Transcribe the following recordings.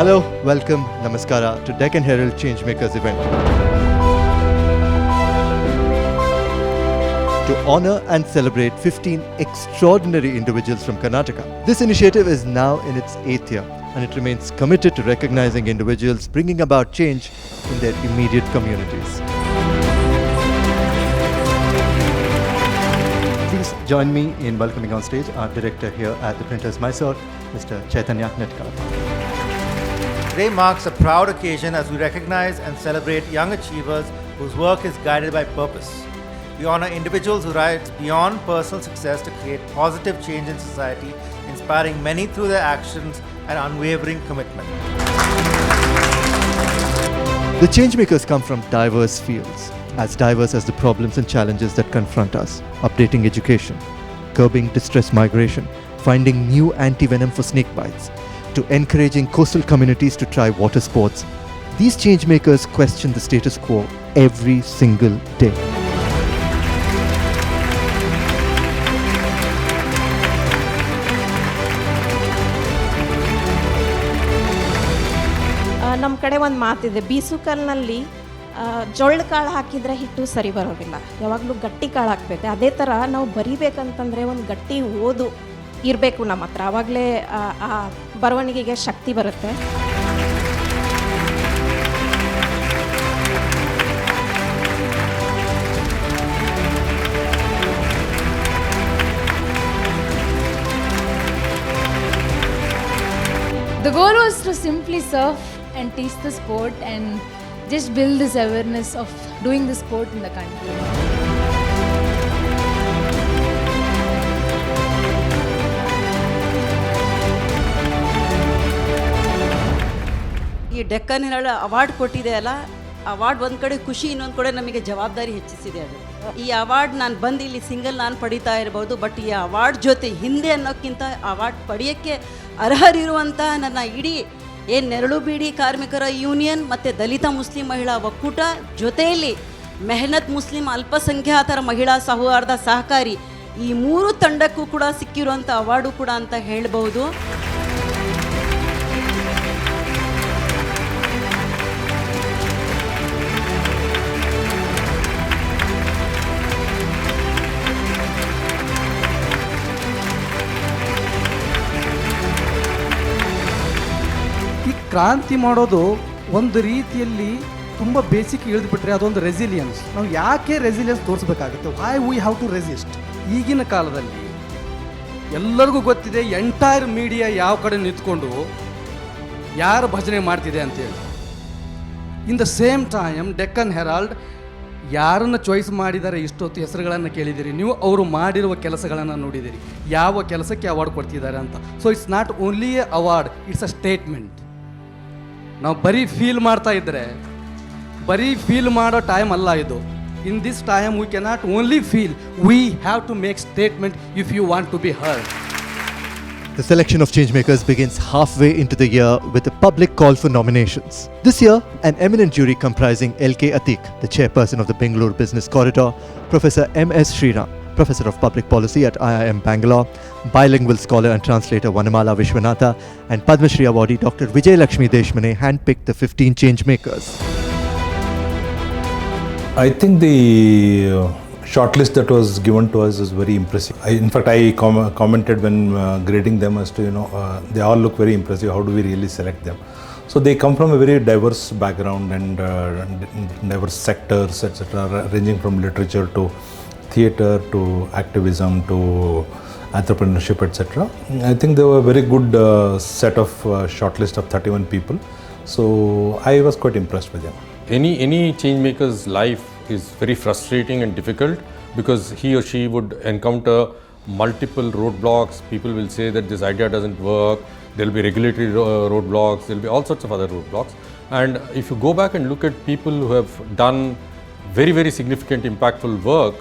Hello, welcome, namaskara to Deccan Herald Changemakers event. To honor and celebrate 15 extraordinary individuals from Karnataka. This initiative is now in its 8th year and it remains committed to recognizing individuals bringing about change in their immediate communities. Please join me in welcoming on stage our director here at the Printers Mysore, Mr. Chaitanya Netkar. Today marks a proud occasion as we recognize and celebrate young achievers whose work is guided by purpose. We honor individuals who rise beyond personal success to create positive change in society, inspiring many through their actions and unwavering commitment. The changemakers come from diverse fields, as diverse as the problems and challenges that confront us. Updating education, curbing distress migration, finding new anti-venom for snake bites, to encouraging coastal communities to try water sports. These changemakers question the status quo every single day. ನಮ್ಮ ಕಡೆ ಒಂದು ಮಾತಿದೆ, ಬೀಸುಕಲ್ನಲ್ಲಿ ಜೊಳ್ಳು ಕಾಳು ಹಾಕಿದರೆ ಹಿಟ್ಟು ಸರಿ ಬರೋದಿಲ್ಲ, ಯಾವಾಗಲೂ ಗಟ್ಟಿ ಕಾಳು ಹಾಕ್ಬೇಕು. ಅದೇ ಥರ ನಾವು ಬರಿಬೇಕಂತಂದರೆ ಒಂದು ಗಟ್ಟಿ ಓದು ಇರಬೇಕು ನಮ್ಮ ಹತ್ರ, ಆವಾಗಲೇ ಆ ಬರವಣಿಗೆಗೆ ಶಕ್ತಿ ಬರುತ್ತೆ. The goal was to simply surf and teach the sport and just build this awareness of doing the sport in the country. ಈ ಡೆಕ್ಕನ್ ಹೆರಾಲ್ಡ್ ಅವಾರ್ಡ್ ಕೊಟ್ಟಿದೆ ಅಲ್ಲ, ಅವಾರ್ಡ್ ಒಂದು ಕಡೆ ಖುಷಿ, ಇನ್ನೊಂದು ಕಡೆ ನಮಗೆ ಜವಾಬ್ದಾರಿ ಹೆಚ್ಚಿಸಿದೆ. ಅದು ಈ ಅವಾರ್ಡ್ ನಾನು ಬಂದು ಇಲ್ಲಿ ಸಿಂಗಲ್ ನಾನು ಪಡೀತಾ ಇರ್ಬೋದು, ಬಟ್ ಈ ಅವಾರ್ಡ್ ಜೊತೆ ಹಿಂದೆ ಅನ್ನೋಕ್ಕಿಂತ ಅವಾರ್ಡ್ ಪಡೆಯೋಕ್ಕೆ ಅರ್ಹರಿರುವಂಥ ನನ್ನ ಇಡೀ ನೆರಳು ಬೀಡಿ ಕಾರ್ಮಿಕರ ಯೂನಿಯನ್ ಮತ್ತು ದಲಿತ ಮುಸ್ಲಿಂ ಮಹಿಳಾ ಒಕ್ಕೂಟ, ಜೊತೆಯಲ್ಲಿ ಮೆಹನತ್ ಮುಸ್ಲಿಂ ಅಲ್ಪಸಂಖ್ಯಾತರ ಮಹಿಳಾ ಸೌಹಾರ್ದ ಸಹಕಾರಿ, ಈ 3 ತಂಡಕ್ಕೂ ಕೂಡ ಸಿಕ್ಕಿರುವಂಥ ಅವಾರ್ಡು ಕೂಡ ಅಂತ ಹೇಳ್ಬೋದು. ಈ ಕ್ರಾಂತಿ ಮಾಡೋದು ಒಂದು ರೀತಿಯಲ್ಲಿ ತುಂಬ ಬೇಸಿಕ್ ಇಳಿದ್ಬಿಟ್ರೆ ಅದೊಂದು ರೆಸಿಲಿಯನ್ಸ್. ನಾವು ಯಾಕೆ ರೆಸಿಲಿಯನ್ಸ್ ತೋರಿಸ್ಬೇಕಾಗುತ್ತೆ? Why we have to resist. ಈಗಿನ ಕಾಲದಲ್ಲಿ ಎಲ್ಲರಿಗೂ ಗೊತ್ತಿದೆ ಎಂಟೈರ್ ಮೀಡಿಯಾ ಯಾವ ಕಡೆ ನಿಂತ್ಕೊಂಡು ಯಾರು ಭಜನೆ ಮಾಡ್ತಿದೆ ಅಂತೇಳಿ. In the same time Deccan Herald ಯಾರನ್ನು ಚಾಯ್ಸ್ ಮಾಡಿದ್ದಾರೆ, ಇಷ್ಟೊತ್ತು ಹೆಸರುಗಳನ್ನು ಕೇಳಿದ್ದೀರಿ ನೀವು, ಅವರು ಮಾಡಿರುವ ಕೆಲಸಗಳನ್ನು ನೋಡಿದ್ದೀರಿ, ಯಾವ ಕೆಲಸಕ್ಕೆ ಅವಾರ್ಡ್ ಕೊಡ್ತಿದ್ದಾರೆ ಅಂತ. So it's not only A award, it's a statement. ನಾವು ಬರೀ ಫೀಲ್ ಮಾಡ್ತಾ ಇದ್ದರೆ, ಬರೀ ಫೀಲ್ ಮಾಡೋ ಟೈಮ್ ಅಲ್ಲ ಇದು. In this time we cannot only feel, we have to make statement if you want to be heard. The selection of changemakers begins halfway into the year with a public call for nominations. This year, an eminent jury comprising L.K. Atik, the chairperson of the Bengaluru Business Corridor, Professor M.S. Sriram, Professor of Public Policy at IIM Bangalore, bilingual scholar and translator Vanamala Vishwanatha, and Padma Shri awardee Dr. Vijay Lakshmi Deshmane handpicked the 15 changemakers. I think the shortlist that was given to us is very impressive. In fact, I commented when grading them as to, they all look very impressive. How do we really select them? So they come from a very diverse background and diverse sectors, etc., ranging from literature to theatre to activism to entrepreneurship, etc. I think they were a very good set of shortlist of 31 people. So I was quite impressed with them. Any changemaker's life is very frustrating and difficult because he or she would encounter multiple roadblocks. People will say that this idea doesn't work. There will be regulatory roadblocks. There will be all sorts of other roadblocks. And if you go back and look at people who have done very, very significant, impactful work,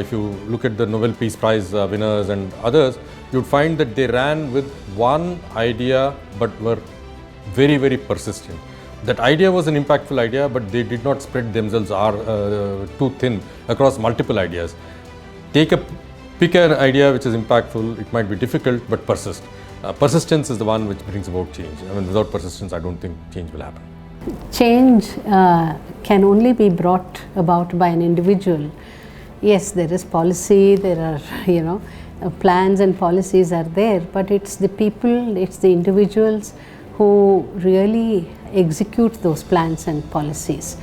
if you look at the Nobel Peace Prize winners and others, you would find that they ran with one idea but were very, very persistent. That idea was an impactful idea, but they did not spread themselves too thin across multiple ideas. Pick an idea which is impactful. It might be difficult, but persist. persistence is the one which brings about change. I mean, without persistence, I don't think change will happen. Change can only be brought about by an individual. Yes, there is policy, there are, plans and policies are there, but it's the people, it's the individuals who really execute those plans and policies.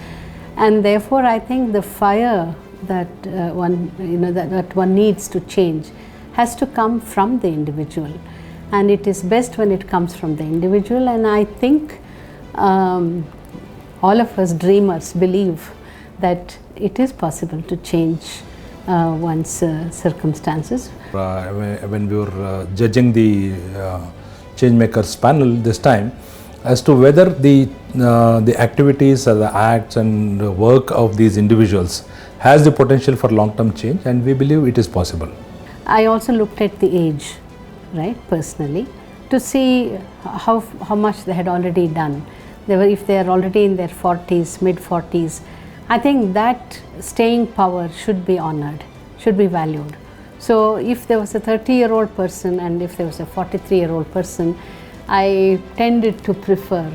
And therefore, I think the fire that that one needs to change has to come from the individual, and it is best when it comes from the individual. And I think all of us dreamers believe that it is possible to change one's circumstances. When we were judging the Changemakers panel this time, as to whether the activities or the acts and the work of these individuals has the potential for long-term change, and we believe it is possible. I also looked at the age, right, personally, to see how much they had already done. If they are already in their 40s, mid-40s, I think that staying power should be honored, should be valued. So if there was a 30-year-old person and if there was a 43-year-old person, I tended to prefer,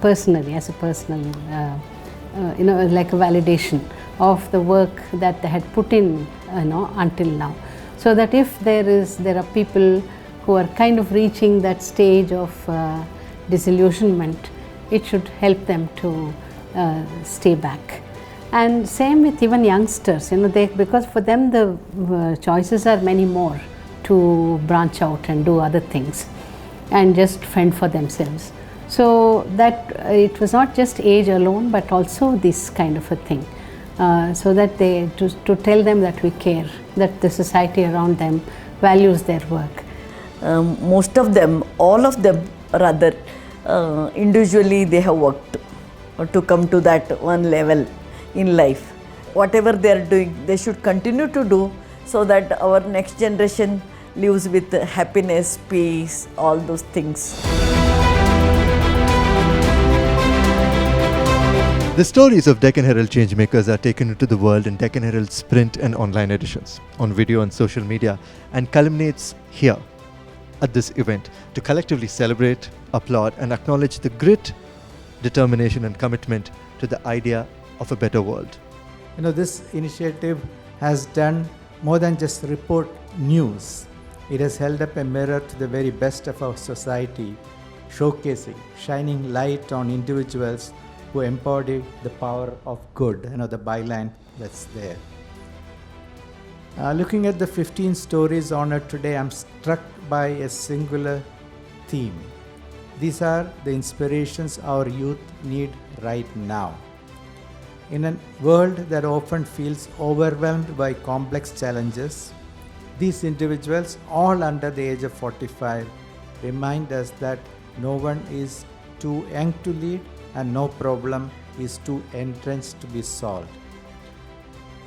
personally, as a personal, like a validation of the work that they had put in, until now. So that if there are people who are kind of reaching that stage of disillusionment, it should help them to stay back. And same with even youngsters, because for them the choices are many more to branch out and do other things and just fend for themselves. So that it was not just age alone, but also this kind of a thing, so that to tell them that we care, that the society around them values their work. Most of them, all of them rather, individually they have worked to come to that one level in life. Whatever they are doing, they should continue to do, so that our next generation lives with happiness, peace, all those things. The stories of Deccan Herald Changemakers are taken into the world in Deccan Herald's print and online editions, on video and social media, and culminates here at this event to collectively celebrate, applaud, and acknowledge the grit, determination, and commitment to the idea of a better world. This initiative has done more than just report news. It has held up a mirror to the very best of our society, showcasing, shining light on individuals who embody the power of good, the byline that's there. Looking at the 15 stories honored today, I'm struck by a singular theme. These are the inspirations our youth need right now. In a world that often feels overwhelmed by complex challenges, these individuals, all under the age of 45, remind us that no one is too young to lead and no problem is too entrenched to be solved.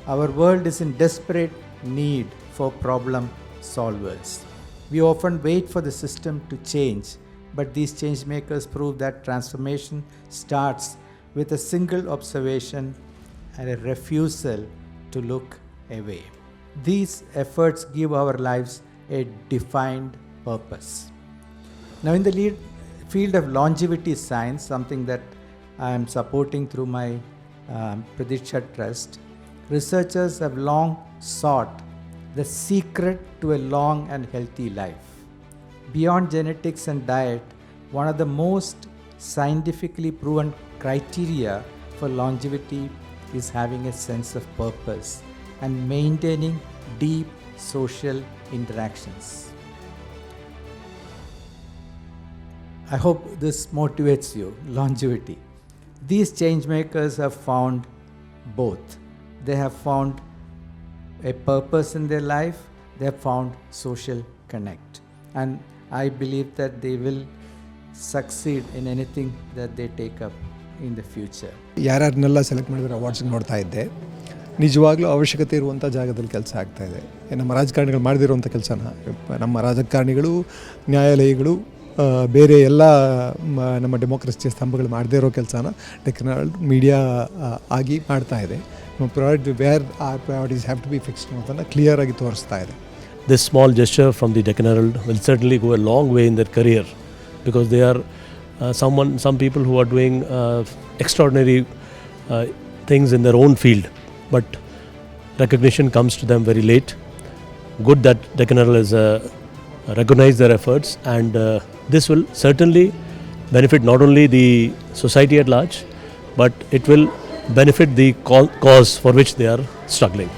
Our world is in desperate need for problem solvers. We often wait for the system to change, but these change makers prove that transformation starts with a single observation and a refusal to look away. These efforts give our lives a defined purpose. Now, in the field of longevity science, something that I am supporting through my Pradiksha Trust, researchers have long sought the secret to a long and healthy life. Beyond genetics and diet, one of the most scientifically proven criteria for longevity is having a sense of purpose and maintaining deep social interactions. I hope this motivates you, longevity. These changemakers have found both. They have found a purpose in their life, they have found social connect. And I believe that they will succeed in anything that they take up in the future. ಯಾರ್ಯಾರನ್ನೆಲ್ಲ select ಮಾಡಿದ್ರೆ awards ನೋಡ್ತಾ ಇದ್ದೆ, ನಿಜವಾಗ್ಲೂ ಅವಶ್ಯಕತೆ ಇರುವಂಥ ಜಾಗದಲ್ಲಿ ಕೆಲಸ ಆಗ್ತಾಯಿದೆ. ನಮ್ಮ ರಾಜಕಾರಣಿಗಳು ಮಾಡದಿರುವಂಥ ಕೆಲಸನ ನಮ್ಮ ರಾಜಕಾರಣಿಗಳು, ನ್ಯಾಯಾಲಯಗಳು, ಬೇರೆ ಎಲ್ಲ ನಮ್ಮ ಡೆಮೋಕ್ರಸಿ ಸ್ತಂಭಗಳು ಮಾಡದೇ ಇರೋ ಕೆಲಸನ ಡೆಕ್ಕನ್ ಹೆರಾಲ್ಡ್ ಮೀಡಿಯಾ ಆಗಿ ಮಾಡ್ತಾಯಿದೆ. Priority where are priorities have to be fixed ಅನ್ನೋದನ್ನು ಕ್ಲಿಯರಾಗಿ ತೋರಿಸ್ತಾ ಇದೆ. this small gesture from the Deccan Herald will certainly go a long way in their career, because they are some people who are doing extraordinary things in their own field, but recognition comes to them very late. Good that Deccan Herald has recognized their efforts, and this will certainly benefit not only the society at large, but it will benefit the cause for which they are struggling.